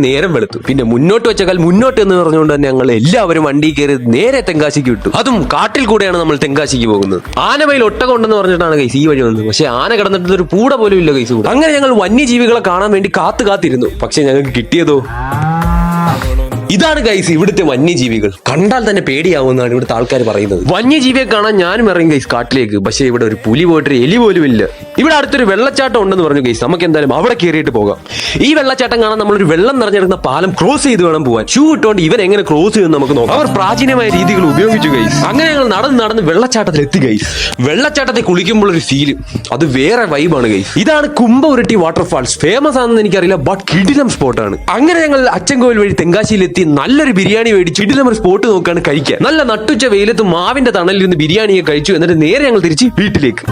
നേരം വെളുത്തു. പിന്നെ മുന്നോട്ട് വെച്ച കാൽ മുന്നോട്ട് എന്ന് പറഞ്ഞുകൊണ്ട് തന്നെ ഞങ്ങൾ എല്ലാവരും വണ്ടി കയറി നേരെ തെങ്കാശിക്ക് വിട്ടു. അതും കാട്ടിൽ കൂടെയാണ് നമ്മൾ തെങ്കാശിക്ക് പോകുന്നത്. ആനമയിൽ ഒട്ടകം ഉണ്ടെന്ന് പറഞ്ഞിട്ടാണ് ഗൈസ് ഈ വഴി വന്നത്. പക്ഷെ ആന കിടന്നിട്ട് ഒരു പൂട പോലും ഇല്ല ഗൈസ് കൂടെ. അങ്ങനെ ഞങ്ങൾ വന്യജീവികളെ കാണാൻ വേണ്ടി കാത്തിരുന്നു. പക്ഷെ ഞങ്ങൾക്ക് കിട്ടിയതോ ഇതാണ് ഗൈസ് ഇവിടുത്തെ വന്യജീവികൾ. കണ്ടാൽ തന്നെ പേടിയാവുമെന്നാണ് ഇവിടുത്തെ ആൾക്കാർ പറയുന്നത്. വന്യജീവിയെ കാണാൻ ഞാനും ഇറങ്ങി ഗൈസ് കാട്ടിലേക്ക്. പക്ഷെ ഇവിടെ ഒരു പുലി പോയിട്ടൊരു എലി പോലും ഇല്ല. ഇവിടെ അടുത്തൊരു വെള്ളച്ചാട്ടം ഉണ്ടെന്ന് പറഞ്ഞു ഗൈസ്. നമുക്ക് എന്തായാലും അവിടെ കയറിയിട്ട് പോകാം. ഈ വെള്ളച്ചാട്ടം കാണാൻ നമ്മളൊരു വെള്ളം നിറഞ്ഞിരുന്ന പാലം ക്രോസ് ചെയ്ത് വേണം പോവാൻ. ഷൂ ഇട്ടുകൊണ്ട് ഇവൻ എങ്ങനെ ക്രോസ് ചെയ്യുമെന്ന് നമുക്ക് നോക്കാം. അവർ പ്രാചീനമായ രീതികൾ ഉപയോഗിച്ചു ഗൈസ്. അങ്ങനെ ഞങ്ങൾ നടന്ന് വെള്ളച്ചാട്ടത്തിൽ എത്തി ഗൈസ്. വെള്ളച്ചാട്ടത്തെ കുളിക്കുമ്പോൾ ഒരു ഫീല് അത് വേറെ വൈബാണ് ഗൈസ്. ഇതാണ് കുംഭഉരുട്ടി വാട്ടർഫാൾസ്. ഫേമസ് ആണെന്ന് എനിക്കറിയില്ല, ബട്ട് കിടിലം സ്പോട്ടാണ്. അങ്ങനെ ഞങ്ങൾ അച്ചൻകോവിൽ വഴി തെങ്കാശിയിലെത്തി നല്ലൊരു ബിരിയാണി മേടിച്ച് കിടിലം ഒരു സ്പോട്ട് നോക്കാണ് കഴിക്കാൻ. നല്ല നട്ടുച്ച വെയിലത്ത് മാവിന്റെ തണലിൽ നിന്ന് ബിരിയാണിയെ കഴിച്ചു. എന്നിട്ട് നേരെ ഞങ്ങൾ തിരിച്ച് വീട്ടിലേക്ക്.